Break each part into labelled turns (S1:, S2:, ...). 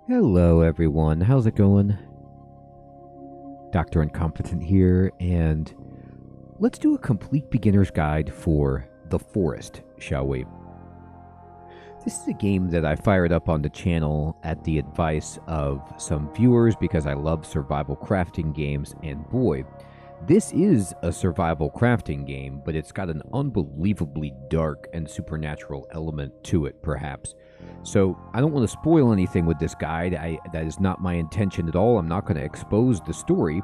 S1: Hello everyone, how's it going? Dr. Incompetent here, and let's do a complete beginner's guide for The Forest, shall we? This is a game that I fired up on the channel at the advice of some viewers because I love survival crafting games, and boy, this is a survival crafting game, but it's got an unbelievably dark and supernatural element to it, perhaps. So I don't want to spoil anything with this guide. That is not my intention at all. I'm not going to expose the story.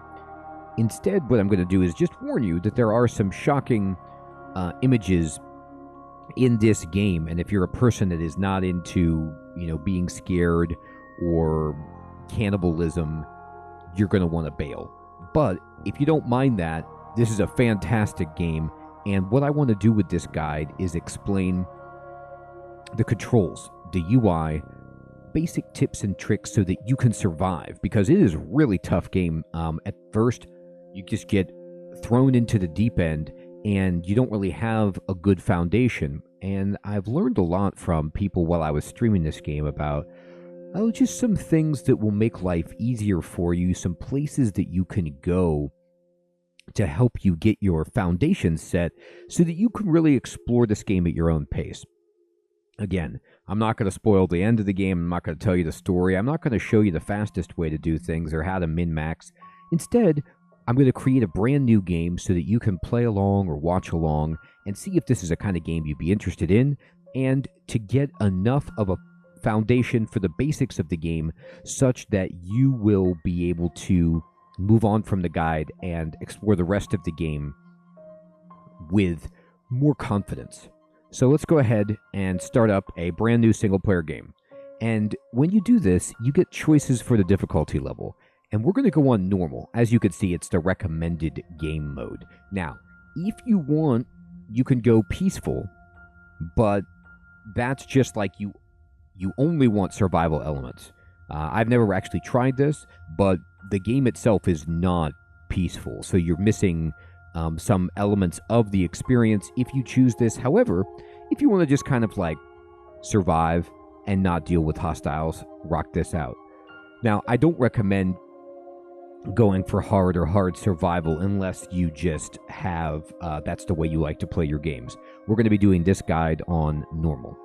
S1: Instead, what I'm going to do is just warn you that there are some shocking images in this game, and if you're a person that is not into, being scared or cannibalism, you're going to want to bail. But if you don't mind that, this is a fantastic game, and what I want to do with this guide is explain the controls, the UI, basic tips and tricks so that you can survive, because it is a really tough game. At first, you just get thrown into the deep end, and you don't really have a good foundation. And I've learned a lot from people while I was streaming this game about just some things that will make life easier for you, some places that you can go to help you get your foundation set so that you can really explore this game at your own pace. Again, I'm not going to spoil the end of the game. I'm not going to tell you the story. I'm not going to show you the fastest way to do things or how to min-max. Instead, I'm going to create a brand new game so that you can play along or watch along and see if this is a kind of game you'd be interested in, and to get enough of a foundation for the basics of the game such that you will be able to move on from the guide and explore the rest of the game with more confidence. So let's go ahead and start up a brand new single-player game. And when you do this, you get choices for the difficulty level. And we're going to go on normal. As you can see, it's the recommended game mode. Now, if you want, you can go peaceful, but that's just like you only want survival elements. I've never actually tried this, but the game itself is not peaceful, so you're missing some elements of the experience if you choose this. However, if you want to just kind of like survive and not deal with hostiles, rock this out. Now, I don't recommend going for hard or hard survival unless you just have that's the way you like to play your games. We're going to be doing this guide on normal.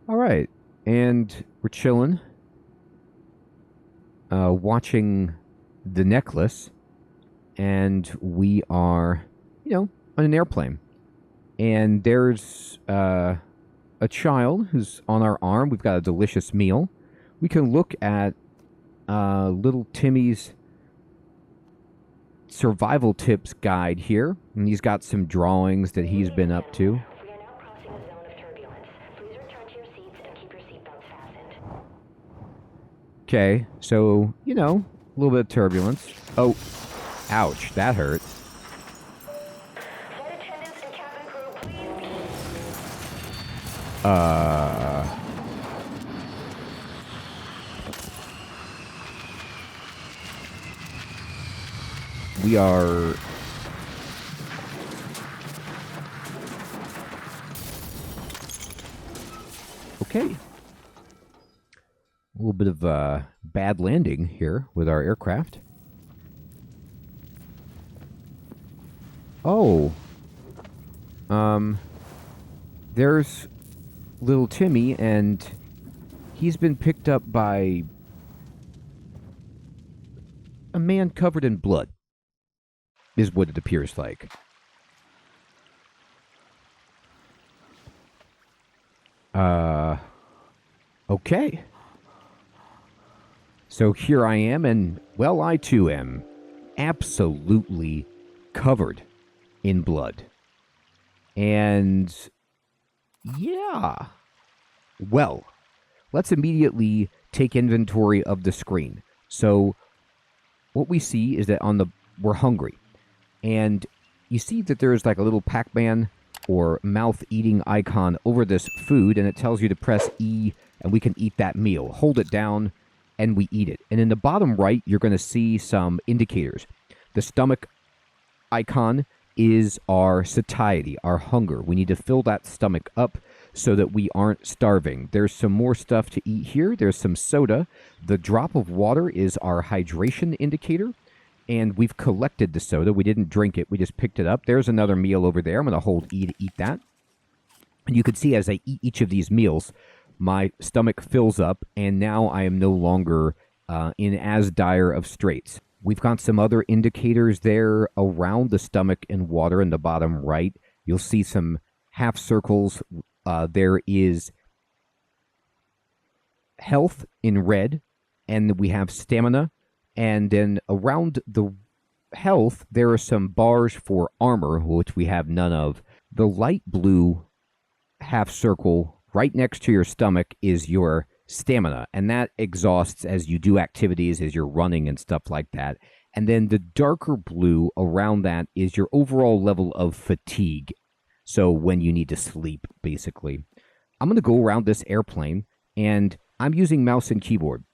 S1: All right, and we're chilling, watching the necklace, and we are, on an airplane. And there's a child who's on our arm. We've got a delicious meal. We can look at little Timmy's survival tips guide here, and he's got some drawings that he's been up to. Okay, so, a little bit of turbulence. Oh, ouch, that hurt. We are... Okay. A little bit of bad landing here with our aircraft. Oh. There's little Timmy, and he's been picked up by a man covered in blood, is what it appears like. Okay. So here I am, and, well, I too am absolutely covered in blood. And, yeah. Well, let's immediately take inventory of the screen. So, what we see is that we're hungry. And you see that there's like a little Pac-Man or mouth eating icon over this food, and it tells you to press E, and we can eat that meal. Hold it down, and we eat it. And in the bottom right, you're going to see some indicators. The stomach icon is our satiety, our hunger. We need to fill that stomach up so that we aren't starving. There's some more stuff to eat here. There's some soda. The drop of water is our hydration indicator. And we've collected the soda. We didn't drink it. We just picked it up. There's another meal over there. I'm going to hold E to eat that. And you can see as I eat each of these meals, my stomach fills up, and now I am no longer in as dire of straits. We've got some other indicators there around the stomach and water in the bottom right. You'll see some half circles. There is health in red, and we have stamina. And then around the health, there are some bars for armor, which we have none of. The light blue half circle right next to your stomach is your stamina, and that exhausts as you do activities, as you're running and stuff like that. And then the darker blue around that is your overall level of fatigue. So when you need to sleep, basically. I'm going to go around this airplane, and I'm using mouse and keyboard.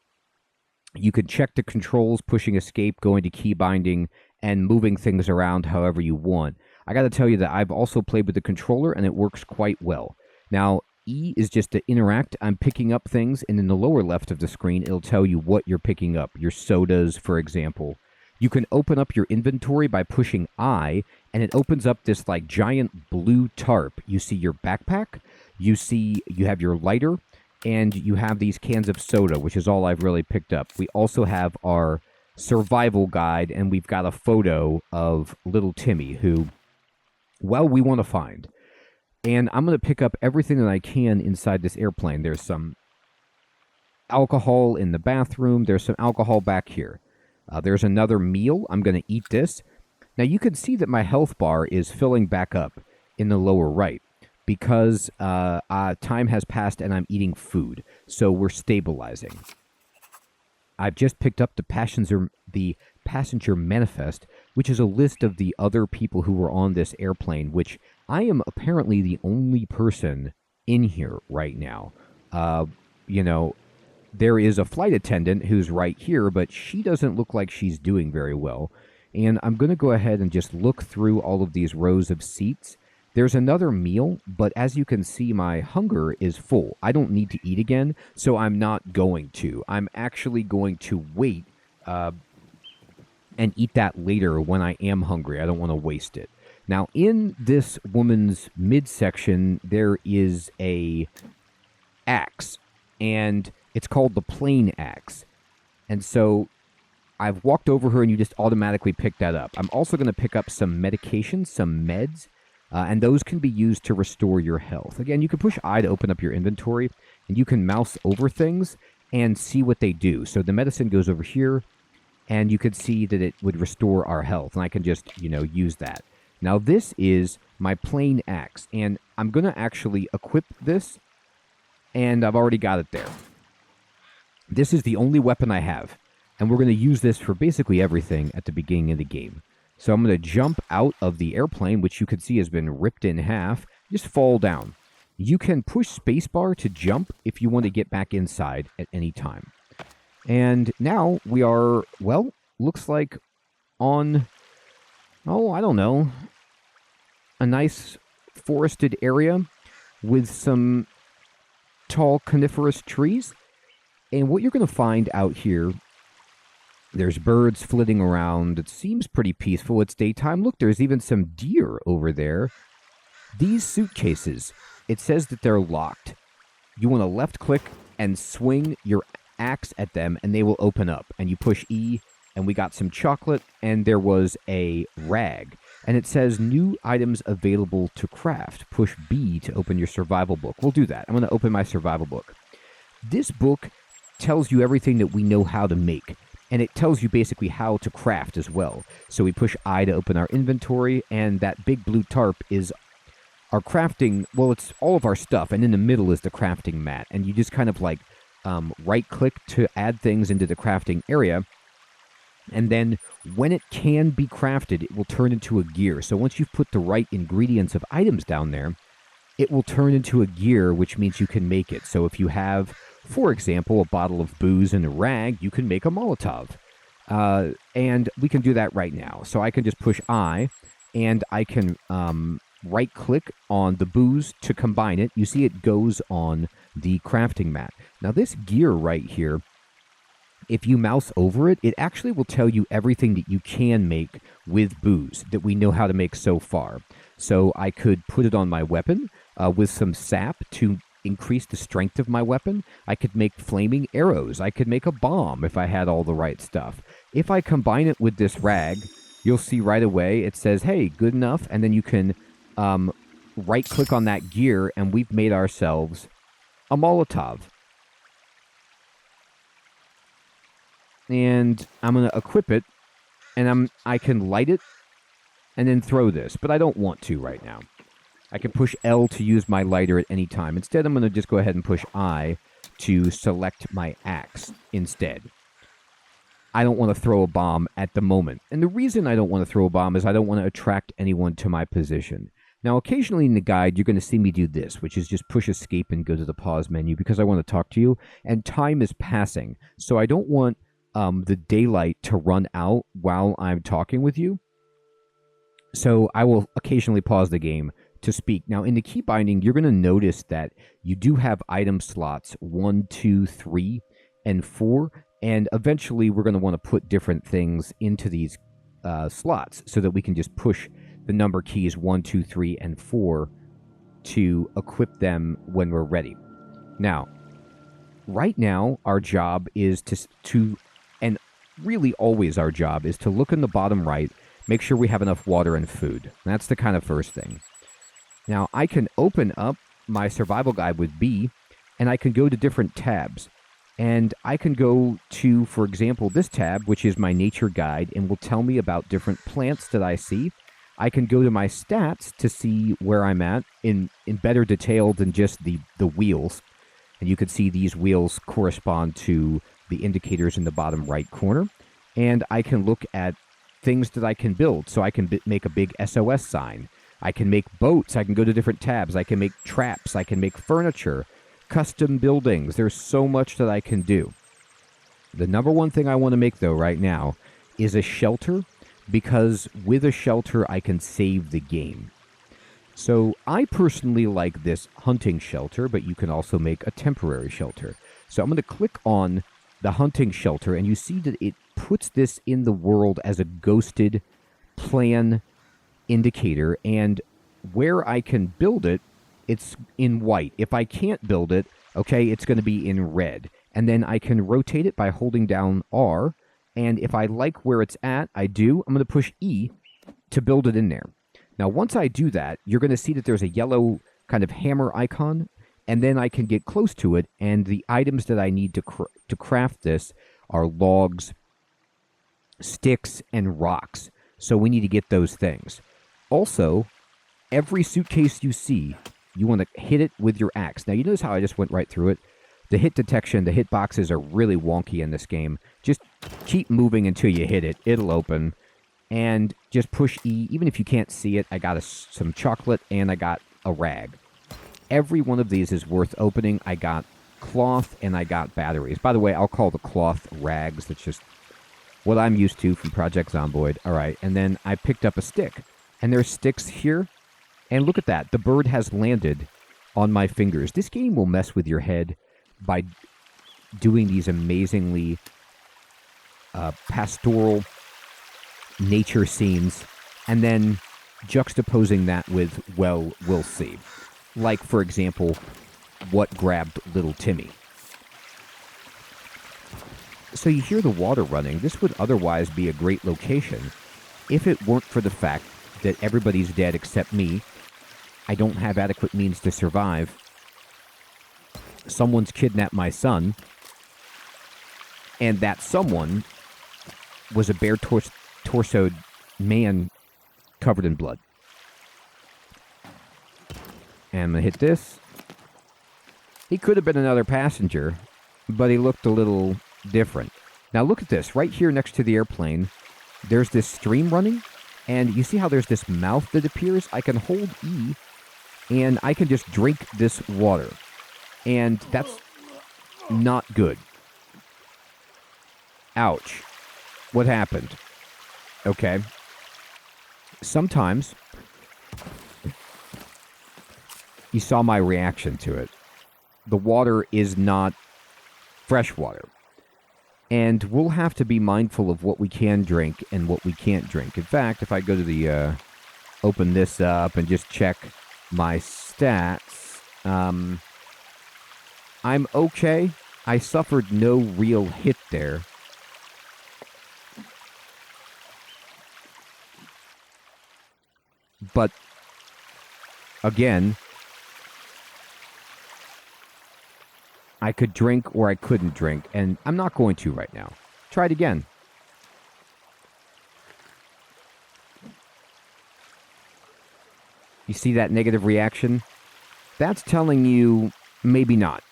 S1: You can check the controls, pushing escape, going to key binding, and moving things around however you want. I got to tell you that I've also played with the controller, and it works quite well. Now, E is just to interact. I'm picking up things, and in the lower left of the screen, it'll tell you what you're picking up. Your sodas, for example. You can open up your inventory by pushing I, and it opens up this like giant blue tarp. You see your backpack, you have your lighter, and you have these cans of soda, which is all I've really picked up. We also have our survival guide, and we've got a photo of little Timmy, who, well, we want to find. And I'm going to pick up everything that I can inside this airplane. There's some alcohol in the bathroom. There's some alcohol back here. There's another meal. I'm going to eat this. Now, you can see that my health bar is filling back up in the lower right, because time has passed and I'm eating food. So we're stabilizing. I've just picked up the passenger manifest, which is a list of the other people who were on this airplane, which I am apparently the only person in here right now. There is a flight attendant who's right here, but she doesn't look like she's doing very well. And I'm going to go ahead and just look through all of these rows of seats. There's another meal, but as you can see, my hunger is full. I don't need to eat again, so I'm not going to. I'm actually going to wait and eat that later when I am hungry. I don't want to waste it. Now, in this woman's midsection, there is a axe, and it's called the plane axe. And so I've walked over her, and you just automatically pick that up. I'm also going to pick up some medications, some meds, and those can be used to restore your health. Again, you can push I to open up your inventory, and you can mouse over things and see what they do. So the medicine goes over here, and you can see that it would restore our health, and I can just, use that. Now, this is my plane axe, and I'm going to actually equip this, and I've already got it there. This is the only weapon I have, and we're going to use this for basically everything at the beginning of the game. So I'm going to jump out of the airplane, which you can see has been ripped in half, just fall down. You can push spacebar to jump if you want to get back inside at any time. And now we are, well, looks like on, I don't know, a nice forested area with some tall coniferous trees. And what you're going to find out here, there's birds flitting around. It seems pretty peaceful. It's daytime. Look, there's even some deer over there. These suitcases, it says that they're locked. You want to left click and swing your axe at them, and they will open up. And you push E, and we got some chocolate, and there was a rag. And it says new items available to craft. Push B to open your survival book. We'll do that. I'm going to open my survival book. This book tells you everything that we know how to make. And it tells you basically how to craft as well. So we push I to open our inventory, and that big blue tarp is our crafting. Well, it's all of our stuff, and in the middle is the crafting mat. And you just kind of like right-click to add things into the crafting area. And then when it can be crafted, it will turn into a gear. So once you've put the right ingredients of items down there, it will turn into a gear, which means you can make it. So if you have, for example, a bottle of booze and a rag, you can make a Molotov. And we can do that right now. So I can just push I, and I can right-click on the booze to combine it. You see it goes on the crafting mat. Now this gear right here, if you mouse over it, it actually will tell you everything that you can make with booze that we know how to make so far. So I could put it on my weapon with some sap to increase the strength of my weapon. I could make flaming arrows. I could make a bomb if I had all the right stuff. If I combine it with this rag, you'll see right away it says, hey, good enough. And then you can right-click on that gear, and we've made ourselves a Molotov. And I'm going to equip it, and I can light it and then throw this, but I don't want to right now. I can push L to use my lighter at any time. Instead, I'm going to just go ahead and push I to select my axe instead. I don't want to throw a bomb at the moment. And the reason I don't want to throw a bomb is I don't want to attract anyone to my position. Now, occasionally in the guide, you're going to see me do this, which is just push escape and go to the pause menu because I want to talk to you, and time is passing. So I don't want the daylight to run out while I'm talking with you. So I will occasionally pause the game to speak. Now, in the key binding, you're going to notice that you do have item slots 1, 2, 3, and 4. And eventually, we're going to want to put different things into these slots so that we can just push the number keys 1, 2, 3, and 4 to equip them when we're ready. Now, right now, our job is to and really always our job is to look in the bottom right, make sure we have enough water and food. That's the kind of first thing. Now, I can open up my survival guide with B, and I can go to different tabs. And I can go to, for example, this tab, which is my nature guide, and will tell me about different plants that I see. I can go to my stats to see where I'm at in better detail than just the wheels. And you can see these wheels correspond to the indicators in the bottom right corner. And I can look at things that I can build. So I can make a big SOS sign. I can make boats. I can go to different tabs. I can make traps. I can make furniture, custom buildings. There's so much that I can do. The number one thing I want to make, though, right now is a shelter, because with a shelter, I can save the game. So I personally like this hunting shelter, but you can also make a temporary shelter. So I'm going to click on the hunting shelter, and you see that it puts this in the world as a ghosted plan indicator, and where I can build it, it's in white. If I can't build it, okay, it's going to be in red. And then I can rotate it by holding down R, and if I like where it's at, I do. I'm going to push E to build it in there. Now, once I do that, you're going to see that there's a yellow kind of hammer icon, and then I can get close to it, and the items that I need to craft this are logs, sticks, and rocks. So we need to get those things. Also, every suitcase you see, you want to hit it with your axe. Now, you notice how I just went right through it? The hit detection, the hit boxes are really wonky in this game. Just keep moving until you hit it. It'll open. And just push E. Even if you can't see it, I got some chocolate and I got a rag. Every one of these is worth opening. I got cloth and I got batteries. By the way, I'll call the cloth rags. That's just what I'm used to from Project Zomboid. All right, and then I picked up a stick. And there's sticks here. And look at that. The bird has landed on my fingers. This game will mess with your head by doing these amazingly pastoral nature scenes and then juxtaposing that with, well, we'll see. Like, for example, what grabbed little Timmy. So you hear the water running. This would otherwise be a great location if it weren't for the fact that everybody's dead except me. I don't have adequate means to survive. Someone's kidnapped my son, and that someone was a bare-torsoed man covered in blood. And I'm going to hit this. He could have been another passenger, but he looked a little different. Now look at this. Right here next to the airplane, there's this stream running. And you see how there's this mouth that appears? I can hold E, and I can just drink this water. And that's not good. Ouch. What happened? Okay. Sometimes you saw my reaction to it. The water is not fresh water. And we'll have to be mindful of what we can drink and what we can't drink. In fact, if I go to the, open this up and just check my stats, I'm okay. I suffered no real hit there. But, again, I could drink or I couldn't drink, and I'm not going to right now. Try it again. You see that negative reaction? That's telling you maybe not.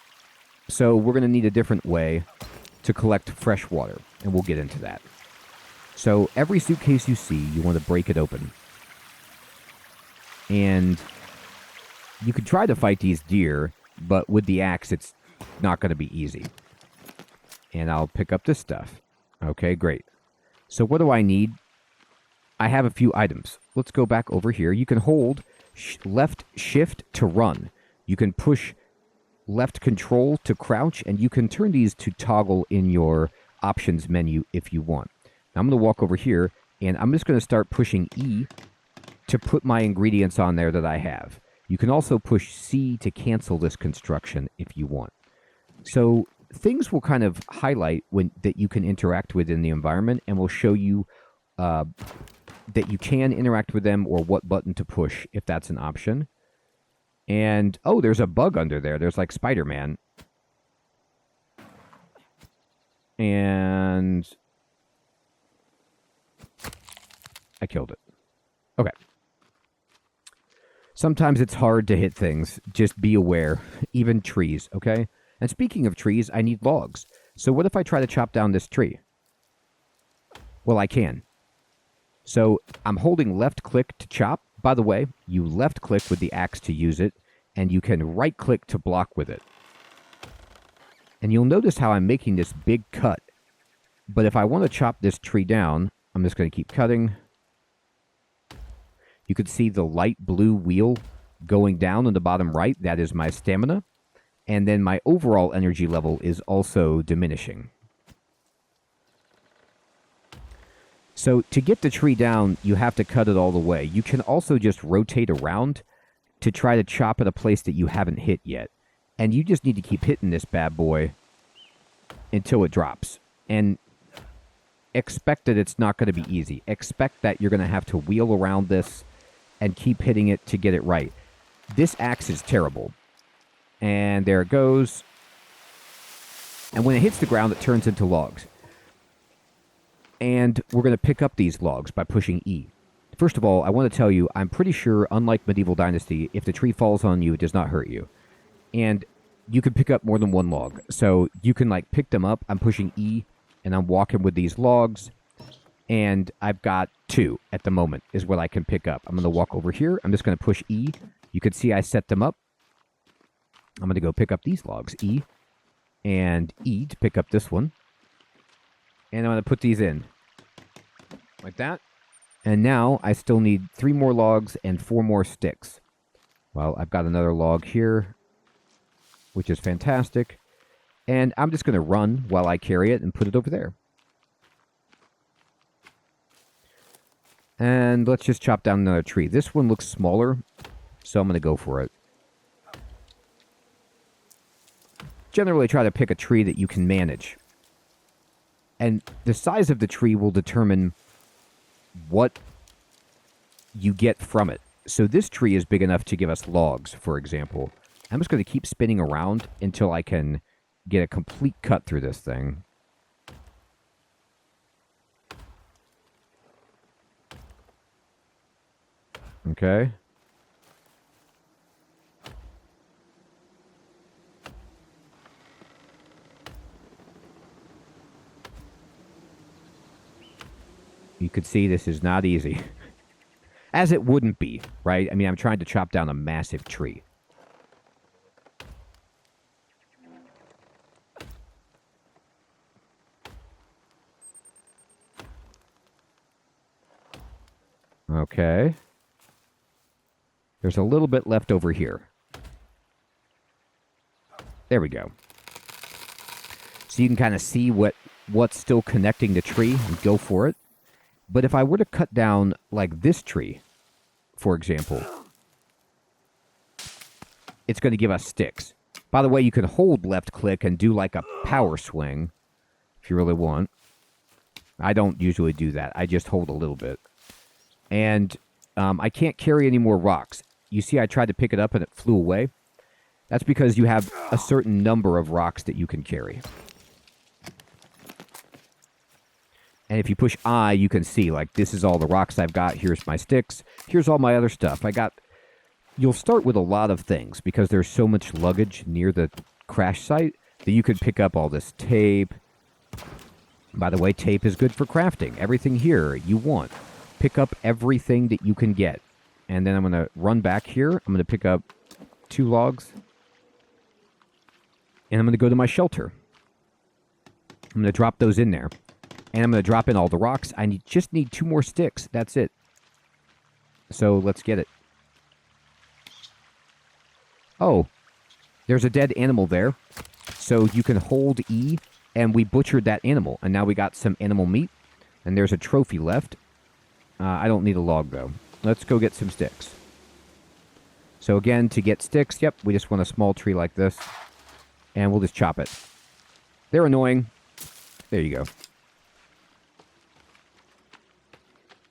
S1: So we're going to need a different way to collect fresh water, and we'll get into that. So every suitcase you see, you want to break it open. And you could try to fight these deer, but with the axe, it's not going to be easy. And I'll pick up this stuff. Okay, great. So what do I need? I have a few items. Let's go back over here. You can hold left shift to run. You can push left control to crouch, and you can turn these to toggle in your options menu if you want. Now I'm going to walk over here, and I'm just going to start pushing E to put my ingredients on there that I have. You can also push C to cancel this construction if you want. So things will kind of highlight that you can interact with in the environment, and will show you that you can interact with them or what button to push if that's an option. And, oh, there's a bug under there. There's like Spider-Man. And I killed it. Okay. Sometimes it's hard to hit things. Just be aware. Even trees, okay? And speaking of trees, I need logs. So what if I try to chop down this tree? Well, I can. So I'm holding left click to chop. By the way, you left click with the axe to use it, and you can right click to block with it. And you'll notice how I'm making this big cut. But if I want to chop this tree down, I'm just going to keep cutting. You can see the light blue wheel going down in the bottom right. That is my stamina. And then my overall energy level is also diminishing. So to get the tree down, you have to cut it all the way. You can also just rotate around to try to chop at a place that you haven't hit yet. And you just need to keep hitting this bad boy until it drops. And expect that it's not going to be easy. Expect that you're going to have to wheel around this and keep hitting it to get it right. This axe is terrible. And there it goes. And when it hits the ground, it turns into logs. And we're going to pick up these logs by pushing E. First of all, I want to tell you, I'm pretty sure, unlike Medieval Dynasty, if the tree falls on you, it does not hurt you. And you can pick up more than one log. So you can, like, pick them up. I'm pushing E, and I'm walking with these logs. And I've got 2 at the moment, is what I can pick up. I'm going to walk over here. I'm just going to push E. You can see I set them up. I'm going to go pick up these logs. E. And E to pick up this one. And I'm going to put these in. Like that. And now I still need 3 more logs and 4 more sticks. Well, I've got another log here, which is fantastic. And I'm just going to run while I carry it and put it over there. And let's just chop down another tree. This one looks smaller, so I'm going to go for it. Generally try to pick a tree that you can manage. And the size of the tree will determine what you get from it. So this tree is big enough to give us logs, for example. I'm just going to keep spinning around until I can get a complete cut through this thing. Okay. You could see this is not easy. As it wouldn't be, right? I mean, I'm trying to chop down a massive tree. Okay. There's a little bit left over here. There we go. So you can kind of see what's still connecting the tree and go for it. But if I were to cut down like this tree, for example, it's going to give us sticks. By the way, you can hold left click and do like a power swing if you really want. I don't usually do that. I just hold a little bit. And I can't carry any more rocks. You see I tried to pick it up and it flew away. That's because you have a certain number of rocks that you can carry. And if you push I, you can see, like, this is all the rocks I've got. Here's my sticks. Here's all my other stuff. You'll start with a lot of things because there's so much luggage near the crash site that you could pick up all this tape. By the way, tape is good for crafting. Everything here you want. Pick up everything that you can get. And then I'm going to run back here. I'm going to pick up 2 logs. And I'm going to go to my shelter. I'm going to drop those in there. And I'm going to drop in all the rocks. I just need 2 more sticks. That's it. So let's get it. Oh, there's a dead animal there. So you can hold E, and we butchered that animal. And now we got some animal meat. And there's a trophy left. I don't need a log, though. Let's go get some sticks. So again, to get sticks, yep, we just want a small tree like this. And we'll just chop it. They're annoying. There you go.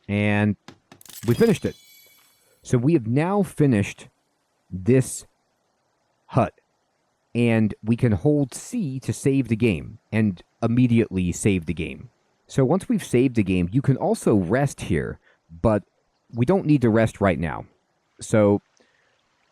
S1: And we finished it. So we have now finished this hut. And we can hold C to save the game. And immediately save the game. So once we've saved the game, you can also rest here. But we don't need to rest right now. So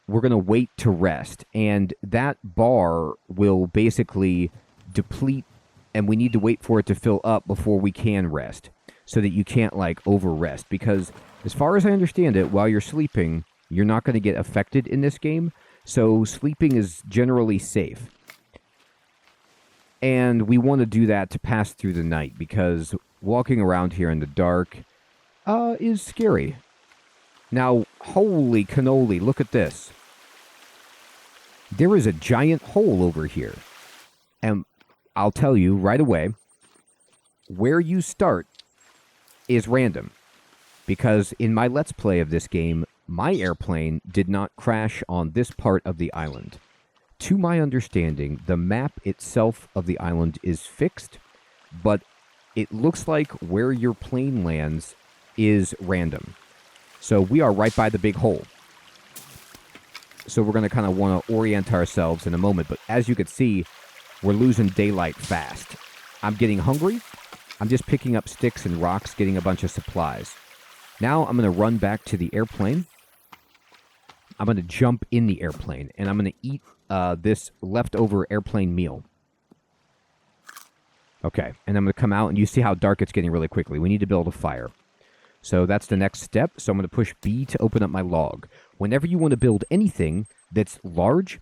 S1: we're going to wait to rest. And that bar will basically deplete. And we need to wait for it to fill up before we can rest. So that you can't, like, over-rest. Because as far as I understand it, while you're sleeping, you're not going to get affected in this game. So sleeping is generally safe. And we want to do that to pass through the night. Because walking around here in the dark is scary. Now, holy cannoli, look at this. There is a giant hole over here. And I'll tell you right away, where you start is random. Because in my Let's Play of this game, my airplane did not crash on this part of the island. To my understanding, the map itself of the island is fixed, but it looks like where your plane lands is random. So we are right by the big hole. So we're going to kind of want to orient ourselves in a moment, but as you can see, we're losing daylight fast. I'm getting hungry. I'm just picking up sticks and rocks, getting a bunch of supplies. Now I'm going to run back to the airplane. I'm going to jump in the airplane, and I'm going to eat this leftover airplane meal. Okay, and I'm going to come out, and you see how dark it's getting really quickly. We need to build a fire. So that's the next step. So I'm going to push B to open up my log. Whenever you want to build anything that's large,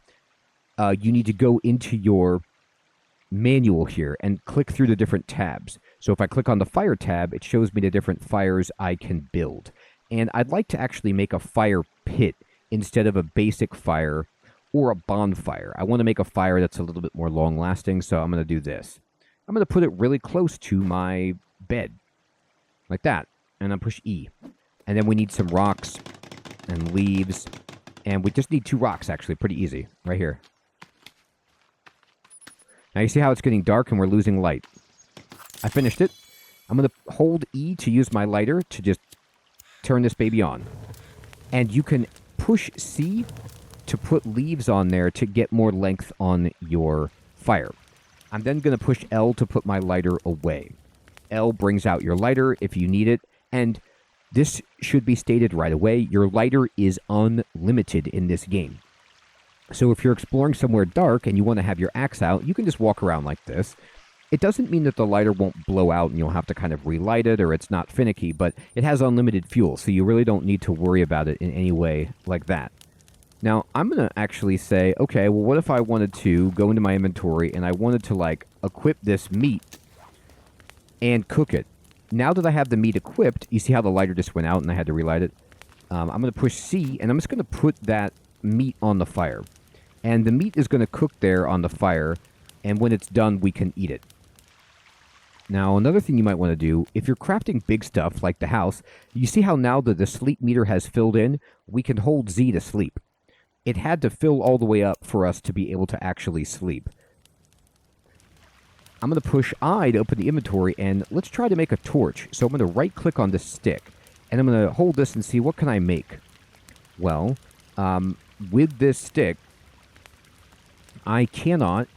S1: you need to go into your manual here and click through the different tabs. So if I click on the fire tab, it shows me the different fires I can build. And I'd like to actually make a fire pit instead of a basic fire or a bonfire. I want to make a fire that's a little bit more long-lasting, so I'm going to do this. I'm going to put it really close to my bed, like that. And I push E. And then we need some rocks and leaves. And we just need 2 rocks, actually. Pretty easy. Right here. Now you see how it's getting dark and we're losing light. I finished it. I'm going to hold E to use my lighter to just turn this baby on. And you can push C to put leaves on there to get more length on your fire. I'm then going to push L to put my lighter away. L brings out your lighter if you need it. And this should be stated right away. Your lighter is unlimited in this game. So if you're exploring somewhere dark and you want to have your axe out, you can just walk around like this. It doesn't mean that the lighter won't blow out and you'll have to kind of relight it or it's not finicky, but it has unlimited fuel, so you really don't need to worry about it in any way like that. Now, I'm going to actually say, okay, well, what if I wanted to go into my inventory and I wanted to, like, equip this meat and cook it? Now that I have the meat equipped, you see how the lighter just went out and I had to relight it? I'm going to push C, and I'm just going to put that meat on the fire. And the meat is going to cook there on the fire, and when it's done, we can eat it. Now, another thing you might want to do, if you're crafting big stuff like the house, you see how now that the sleep meter has filled in, we can hold Z to sleep. It had to fill all the way up for us to be able to actually sleep. I'm going to push I to open the inventory, and let's try to make a torch. So I'm going to right-click on this stick, and I'm going to hold this and see what can I make. Well, with this stick, I cannot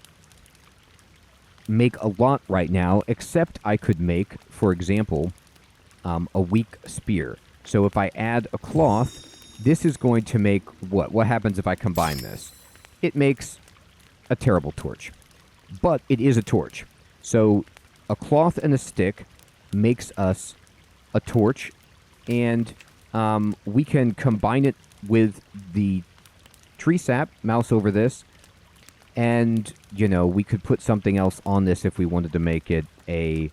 S1: make a lot right now, except I could make, for example, a weak spear. So if I add a cloth, this is going to make what? What happens if I combine this? It makes a terrible torch. But it is a torch. So a cloth and a stick makes us a torch, and we can combine it with the tree sap, mouse over this, and, you know, we could put something else on this if we wanted to make it a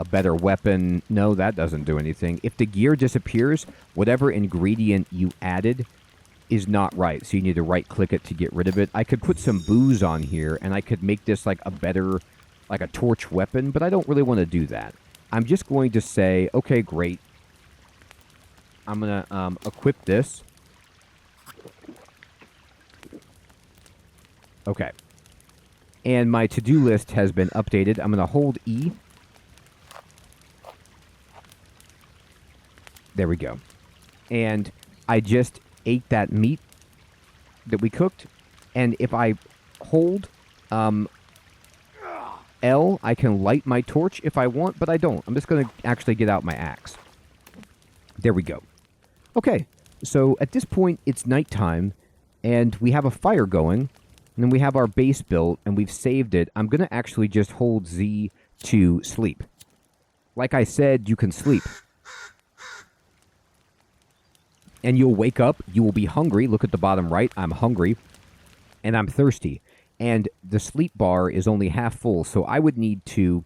S1: better weapon. No, that doesn't do anything. If the gear disappears, whatever ingredient you added is not right. So you need to right-click it to get rid of it. I could put some booze on here, and I could make this like a better, like a torch weapon, but I don't really want to do that. I'm just going to say, okay, great. I'm going to equip this. Okay. And my to-do list has been updated. I'm going to hold E. There we go. And I just ate that meat that we cooked. And if I hold L, I can light my torch if I want, but I don't. I'm just going to actually get out my axe. There we go. Okay. So at this point, it's nighttime, and we have a fire going. And then we have our base built, and we've saved it. I'm going to actually just hold Z to sleep. Like I said, you can sleep. And you'll wake up. You will be hungry. Look at the bottom right. I'm hungry. And I'm thirsty. And the sleep bar is only half full, so I would need to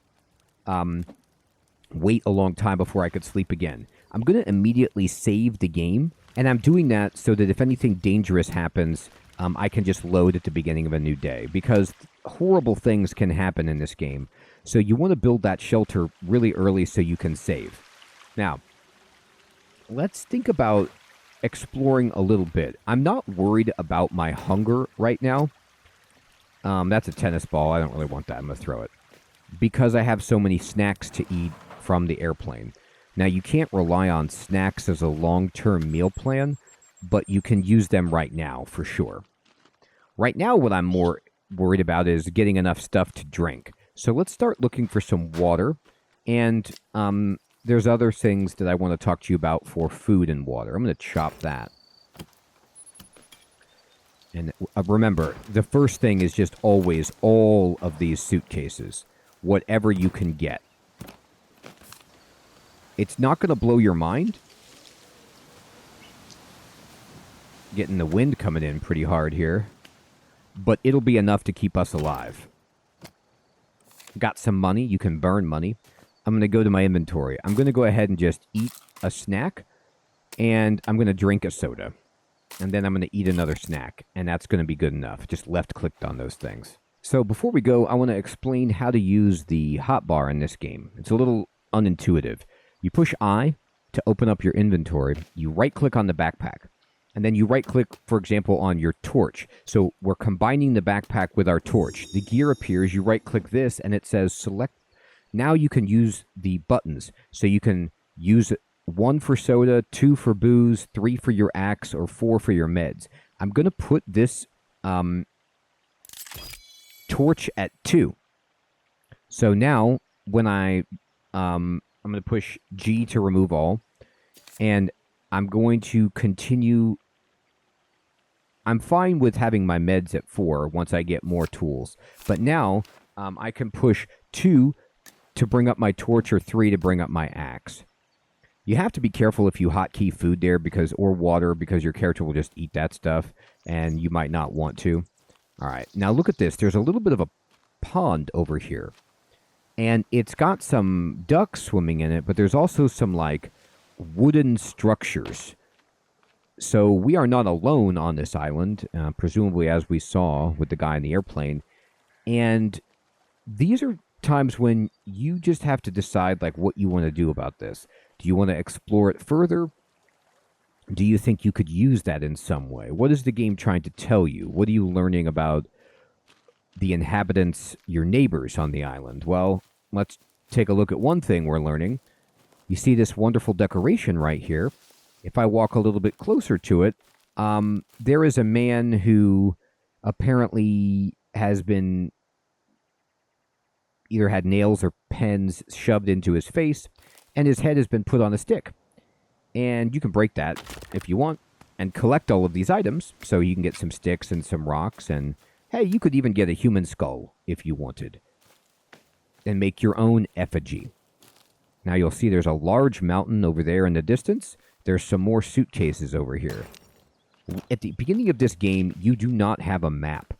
S1: wait a long time before I could sleep again. I'm going to immediately save the game. And I'm doing that so that if anything dangerous happens, I can just load at the beginning of a new day, because horrible things can happen in this game. So you want to build that shelter really early so you can save. Now, let's think about exploring a little bit. I'm not worried about my hunger right now. That's a tennis ball. I don't really want that. I'm going to throw it. Because I have so many snacks to eat from the airplane. Now, you can't rely on snacks as a long-term meal plan, but you can use them right now, for sure. Right now, what I'm more worried about is getting enough stuff to drink. So let's start looking for some water. And there's other things that I want to talk to you about for food and water. I'm going to chop that. And remember, the first thing is just always all of these suitcases. Whatever you can get. It's not going to blow your mind. Getting the wind coming in pretty hard here. But it'll be enough to keep us alive. Got some money. You can burn money. I'm going to go to my inventory. I'm going to go ahead and just eat a snack. And I'm going to drink a soda. And then I'm going to eat another snack. And that's going to be good enough. Just left-clicked on those things. So before we go, I want to explain how to use the hotbar in this game. It's a little unintuitive. You push I to open up your inventory. You right-click on the backpack. And then you right-click, for example, on your torch. So we're combining the backpack with our torch. The gear appears. You right-click this, and it says select. Now you can use the buttons. So you can use 1 for soda, 2 for booze, 3 for your axe, or 4 for your meds. I'm going to put this torch at 2. So now, when I'm going to push G to remove all, and I'm going to continue. I'm fine with having my meds at 4 once I get more tools. But now I can push 2 to bring up my torch, or 3 to bring up my axe. You have to be careful if you hotkey food there or water, because your character will just eat that stuff, and you might not want to. All right, now look at this. There's a little bit of a pond over here, and it's got some ducks swimming in it, but there's also some, like, wooden structures. So we are not alone on this island, presumably, as we saw with the guy in the airplane. And these are times when you just have to decide, like, what you want to do about this. Do you want to explore it further? Do you think you could use that in some way? What is the game trying to tell you? What are you learning about the inhabitants, your neighbors on the island? Well, let's take a look at one thing we're learning. You see this wonderful decoration right here. If I walk a little bit closer to it, there is a man who apparently has been either had nails or pens shoved into his face, and his head has been put on a stick. And you can break that if you want and collect all of these items, so you can get some sticks and some rocks, and hey, you could even get a human skull if you wanted, and make your own effigy. Now you'll see there's a large mountain over there in the distance. There's some more suitcases over here. At the beginning of this game, you do not have a map.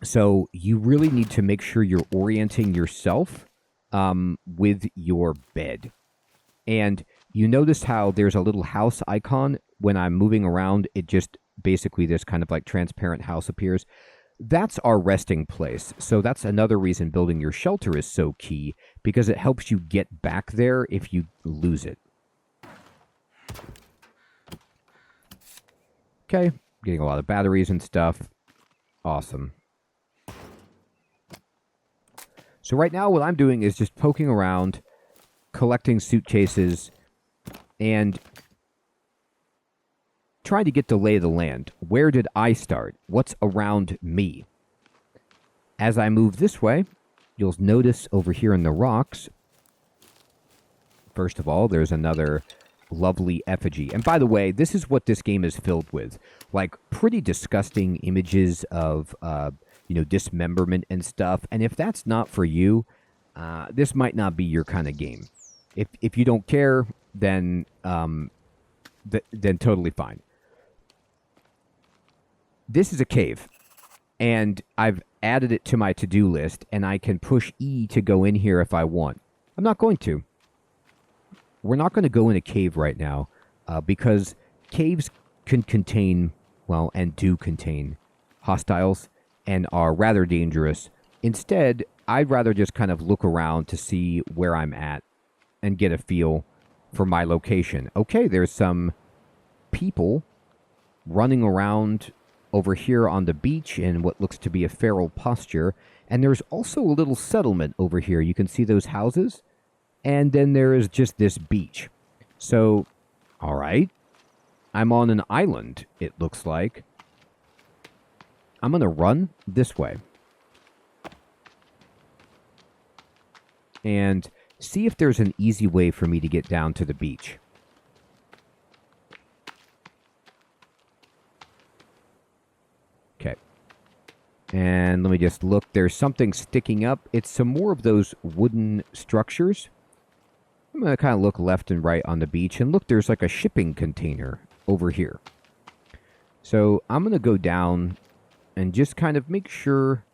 S1: So you really need to make sure you're orienting yourself with your bed. And you notice how there's a little house icon. When I'm moving around, it just basically this kind of like transparent house appears. That's our resting place. So that's another reason building your shelter is so key, because it helps you get back there if you lose it. Okay, getting a lot of batteries and stuff. Awesome. So right now what I'm doing is just poking around, collecting suitcases, and trying to get the lay of the land. Where did I start? What's around me? As I move this way, you'll notice over here in the rocks, first of all, there's another lovely effigy. And by the way, this is what this game is filled with. Like, pretty disgusting images of, dismemberment and stuff. And if that's not for you, this might not be your kind of game. If you don't care, then totally fine. This is a cave, and I've added it to my to-do list, and I can push E to go in here if I want. I'm not going to. We're not going to go in a cave right now, because caves can contain, and do contain, hostiles, and are rather dangerous. Instead, I'd rather just kind of look around to see where I'm at and get a feel for my location. Okay, there's some people running around over here on the beach in what looks to be a feral posture, and there's also a little settlement over here. You can see those houses, and then there is just this beach. So, all right, I'm on an island, it looks like. I'm going to run this way and see if there's an easy way for me to get down to the beach. Okay. And let me just look. There's something sticking up. It's some more of those wooden structures. I'm going to kind of look left and right on the beach. And look, there's like a shipping container over here. So I'm going to go down and just kind of make sure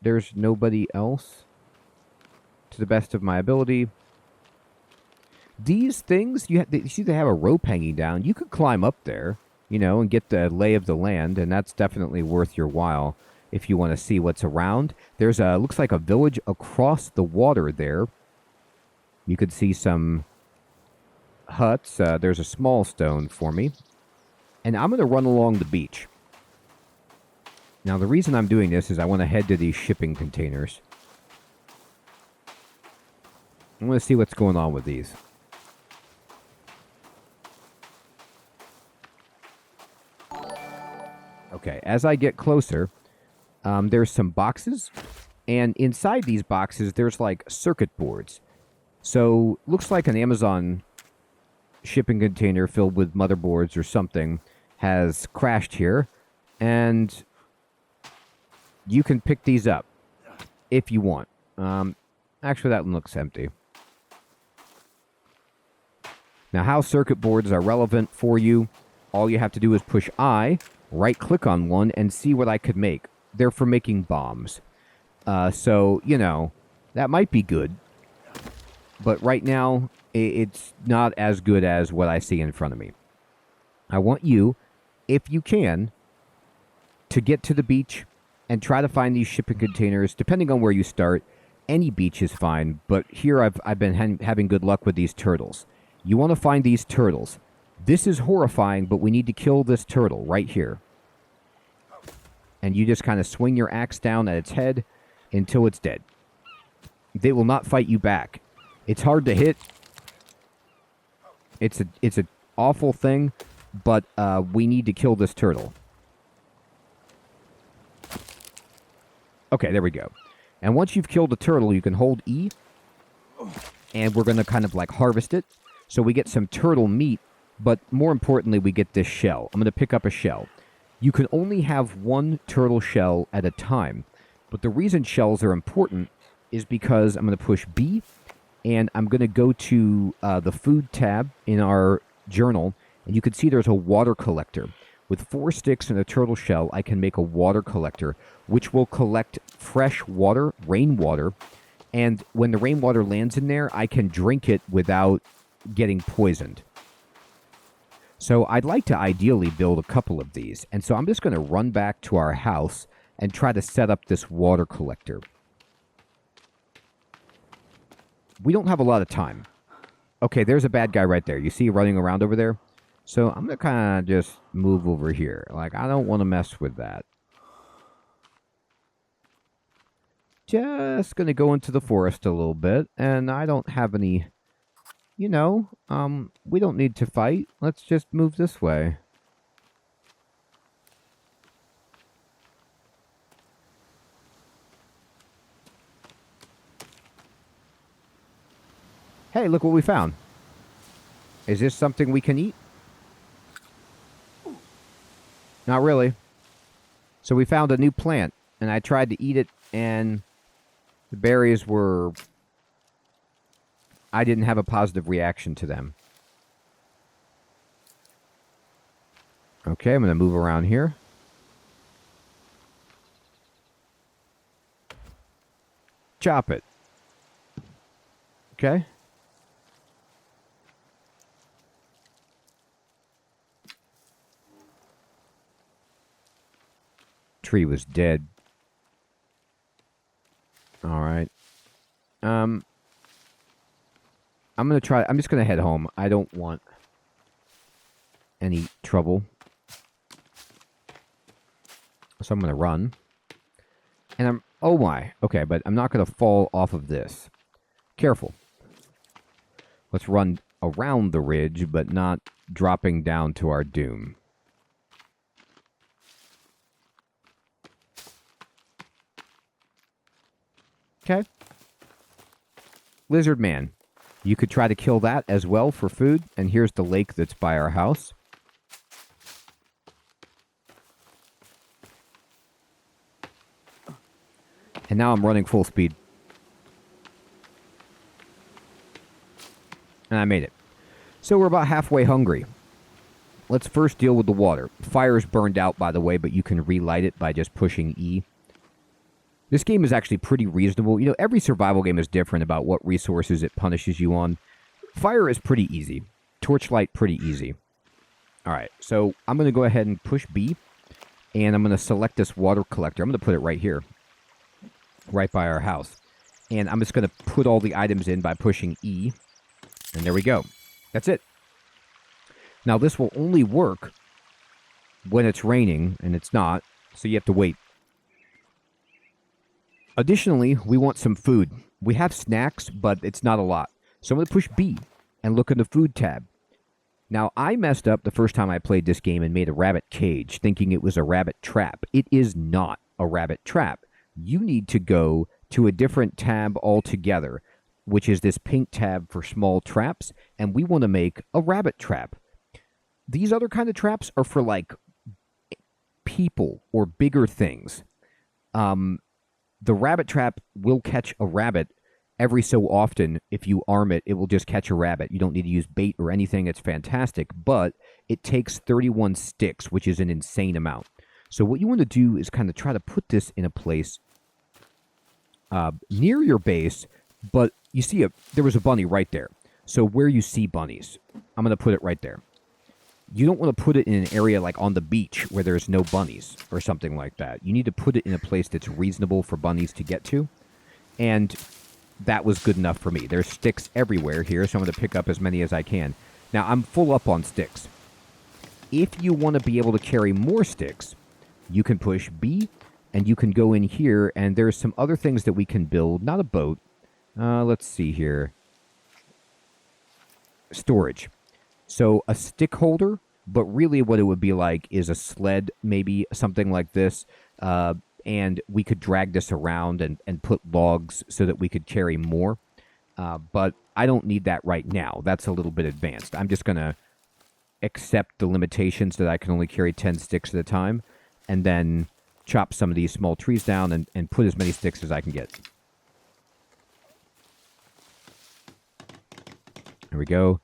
S1: there's nobody else to the best of my ability. These things, you see they have a rope hanging down. You could climb up there, and get the lay of the land, and that's definitely worth your while if you want to see what's around. There's looks like a village across the water there. You could see some huts. There's a small stone for me. And I'm going to run along the beach. Now, the reason I'm doing this is I want to head to these shipping containers. I'm going to see what's going on with these. Okay, as I get closer, there's some boxes. And inside these boxes, there's like circuit boards. So, looks like an Amazon shipping container filled with motherboards or something has crashed here. And you can pick these up if you want. Actually, that one looks empty. Now, how circuit boards are relevant for you, all you have to do is push I, right-click on one, and see what I could make. They're for making bombs. So, you know, that might be good. But right now, it's not as good as what I see in front of me. I want you, if you can, to get to the beach and try to find these shipping containers. Depending on where you start, any beach is fine. But here I've been having good luck with these turtles. You want to find these turtles. This is horrifying, but we need to kill this turtle right here. And you just kind of swing your axe down at its head until it's dead. They will not fight you back. It's hard to hit. It's an awful thing, but we need to kill this turtle. Okay, there we go. And once you've killed a turtle, you can hold E, and we're going to kind of like harvest it. So we get some turtle meat, but more importantly, we get this shell. I'm going to pick up a shell. You can only have one turtle shell at a time, but the reason shells are important is because I'm going to push B, and I'm going to go to the food tab in our journal, and you can see there's a water collector. With 4 sticks and a turtle shell, I can make a water collector, which will collect fresh water, rainwater, and when the rainwater lands in there, I can drink it without getting poisoned. So I'd like to ideally build a couple of these, and so I'm just going to run back to our house and try to set up this water collector. We don't have a lot of time. Okay, there's a bad guy right there. You see running around over there? So I'm going to kind of just move over here. Like, I don't want to mess with that. Just going to go into the forest a little bit, and I don't have any... You know, we don't need to fight. Let's just move this way. Hey, look what we found. Is this something we can eat? Not really. So we found a new plant, and I tried to eat it, and the berries were... I didn't have a positive reaction to them. Okay, I'm going to move around here. Chop it. Okay. Tree was dead. All right. I'm just going to head home. I don't want any trouble. So I'm going to run. And oh my. Okay, but I'm not going to fall off of this. Careful. Let's run around the ridge, but not dropping down to our doom. Okay. Lizard man. You could try to kill that as well for food. And here's the lake that's by our house. And now I'm running full speed. And I made it. So we're about halfway hungry. Let's first deal with the water. Fire's burned out, by the way, but you can relight it by just pushing E. This game is actually pretty reasonable. You know, every survival game is different about what resources it punishes you on. Fire is pretty easy. Torchlight, pretty easy. All right, so I'm going to go ahead and push B, and I'm going to select this water collector. I'm going to put it right here, right by our house. And I'm just going to put all the items in by pushing E, and there we go. That's it. Now, this will only work when it's raining, and it's not, so you have to wait. Additionally, we want some food. We have snacks, but it's not a lot. So I'm going to push B and look in the food tab. Now, I messed up the first time I played this game and made a rabbit cage, thinking it was a rabbit trap. It is not a rabbit trap. You need to go to a different tab altogether, which is this pink tab for small traps, and we want to make a rabbit trap. These other kind of traps are for, like, people or bigger things. the rabbit trap will catch a rabbit every so often. If you arm it, it will just catch a rabbit. You don't need to use bait or anything. It's fantastic, but it takes 31 sticks, which is an insane amount. So what you want to do is kind of try to put this in a place near your base, but you see there was a bunny right there. So where you see bunnies, I'm going to put it right there. You don't want to put it in an area like on the beach where there's no bunnies or something like that. You need to put it in a place that's reasonable for bunnies to get to. And that was good enough for me. There's sticks everywhere here, so I'm going to pick up as many as I can. Now, I'm full up on sticks. If you want to be able to carry more sticks, you can push B, and you can go in here, and there's some other things that we can build. Not a boat. Let's see here. Storage. So a stick holder, but really what it would be like is a sled, maybe something like this, and we could drag this around and put logs so that we could carry more. But I don't need that right now. That's a little bit advanced. I'm just going to accept the limitations that I can only carry 10 sticks at a time, and then chop some of these small trees down and put as many sticks as I can get. There we go.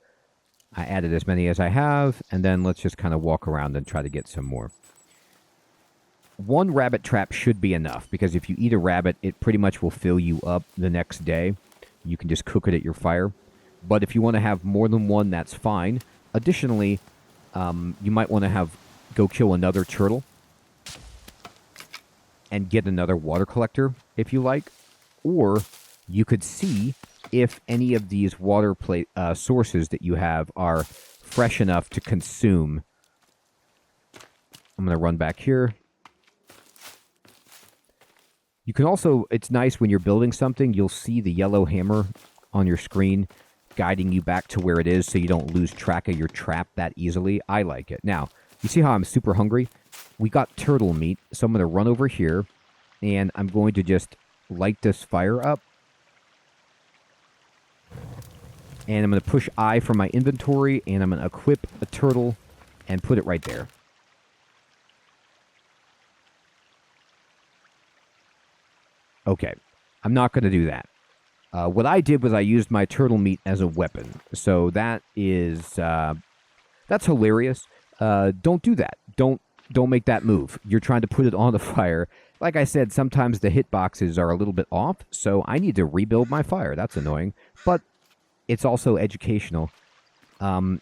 S1: I added as many as I have, and then let's just kind of walk around and try to get some more. One rabbit trap should be enough, because if you eat a rabbit, it pretty much will fill you up the next day. You can just cook it at your fire. But if you want to have more than one, that's fine. Additionally, you might want to go kill another turtle and get another water collector, if you like. Or you could see if any of these water sources that you have are fresh enough to consume. I'm going to run back here. You can also, it's nice when you're building something, you'll see the yellow hammer on your screen guiding you back to where it is so you don't lose track of your trap that easily. I like it. Now, you see how I'm super hungry? We got turtle meat, so I'm going to run over here, and I'm going to just light this fire up. And I'm going to push I from my inventory, and I'm going to equip a turtle and put it right there. Okay, I'm not going to do that. What I did was I used my turtle meat as a weapon. So that is, that's hilarious. Don't do that. Don't make that move. You're trying to put it on the fire. Like I said, sometimes the hitboxes are a little bit off, so I need to rebuild my fire. That's annoying. But it's also educational. You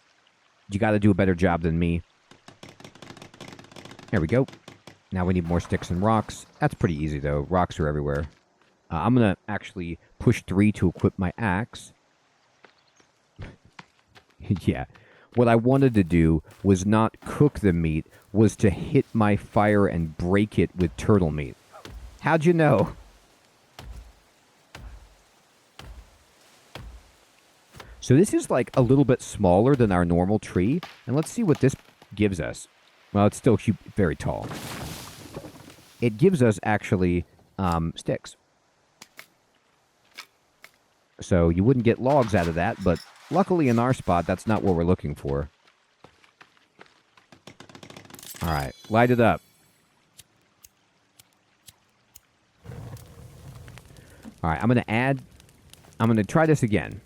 S1: got to do a better job than me. There we go. Now we need more sticks and rocks. That's pretty easy, though. Rocks are everywhere. I'm going to actually push 3 to equip my axe. Yeah. What I wanted to do was not cook the meat, was to hit my fire and break it with turtle meat. How'd you know? So this is like a little bit smaller than our normal tree. And let's see what this gives us. Well, it's still very tall. It gives us actually sticks. So you wouldn't get logs out of that, but luckily in our spot, that's not what we're looking for. All right, light it up. All right, I'm going to try this again.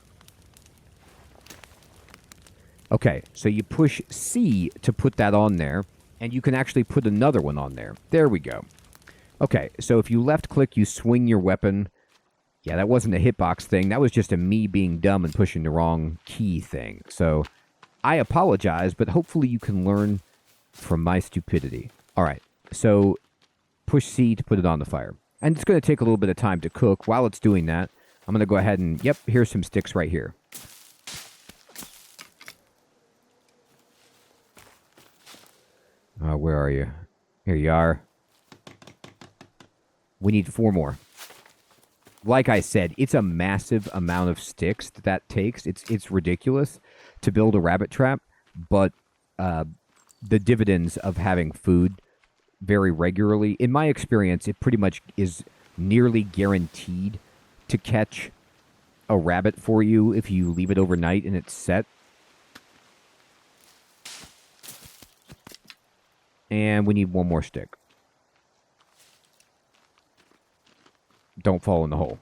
S1: Okay, so you push C to put that on there, and you can actually put another one on there. There we go. Okay, so if you left-click, you swing your weapon. Yeah, that wasn't a hitbox thing. That was just me being dumb and pushing the wrong key thing. So I apologize, but hopefully you can learn from my stupidity. All right, so push C to put it on the fire. And it's going to take a little bit of time to cook. While it's doing that, I'm going to go ahead and, yep, here's some sticks right here. Where are you? Here you are. We need 4 more. Like I said, it's a massive amount of sticks that takes. It's ridiculous to build a rabbit trap, but the dividends of having food very regularly, in my experience, it pretty much is nearly guaranteed to catch a rabbit for you if you leave it overnight and it's set. And we need 1 more stick. don't fall in the hole.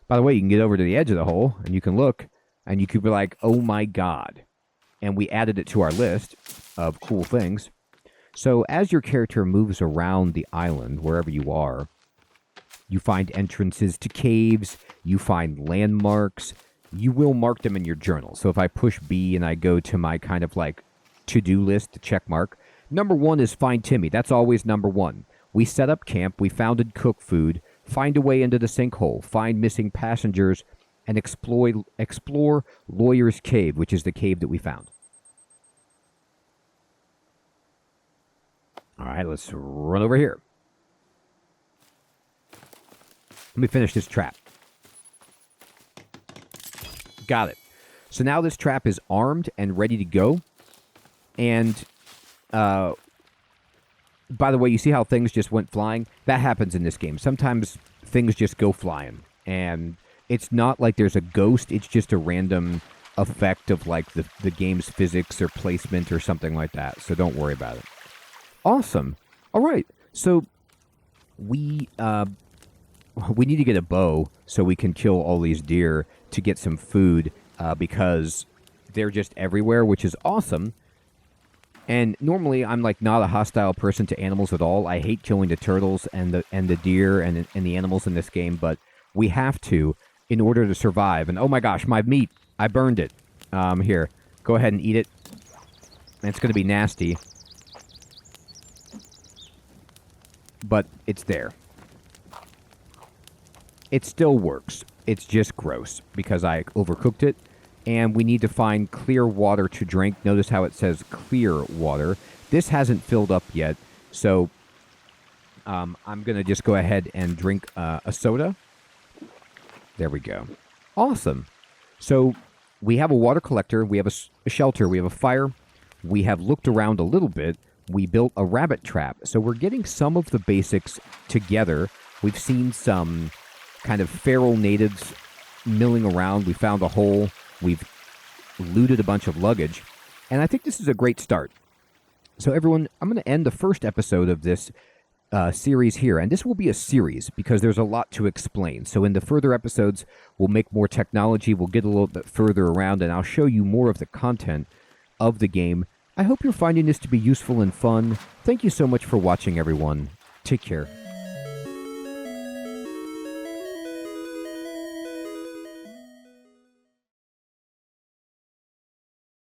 S1: By the way, you can get over to the edge of the hole, and you can look, and you could be like, oh my god. And we added it to our list of cool things. So as your character moves around the island, wherever you are, you find entrances to caves, you find landmarks, you will mark them in your journal. So if I push B and I go to my kind of like to-do list to check mark, number 1 is find Timmy. That's always number 1. We set up camp, we found and cooked food, find a way into the sinkhole, find missing passengers, and explore Lawyer's Cave, which is the cave that we found. All right, let's run over here. Let me finish this trap. Got it. So now this trap is armed and ready to go. And, by the way, you see how things just went flying? That happens in this game. Sometimes things just go flying. And it's not like there's a ghost. It's just a random effect of, like, the game's physics or placement or something like that. So don't worry about it. Awesome. All right. So we need to get a bow so we can kill all these deer to get some food because they're just everywhere, which is awesome. And normally I'm like not a hostile person to animals at all. I hate killing the turtles and the deer and the animals in this game, but we have to in order to survive. And oh my gosh, my meat! I burned it. Here, go ahead and eat it. And it's going to be nasty, but it's there. It still works. It's just gross because I overcooked it. And we need to find clear water to drink. Notice how it says clear water. This hasn't filled up yet. So I'm going to just go ahead and drink a soda. There we go. Awesome. So we have a water collector. We have a shelter. We have a fire. We have looked around a little bit. We built a rabbit trap. So we're getting some of the basics together. We've seen some kind of feral natives milling around. We found a hole. We've looted a bunch of luggage. And I think this is a great start. So everyone, I'm going to end the first episode of this series here. And this will be a series because there's a lot to explain. So in the further episodes, we'll make more technology. We'll get a little bit further around and I'll show you more of the content of the game. I hope you're finding this to be useful and fun. Thank you so much for watching, everyone. Take care.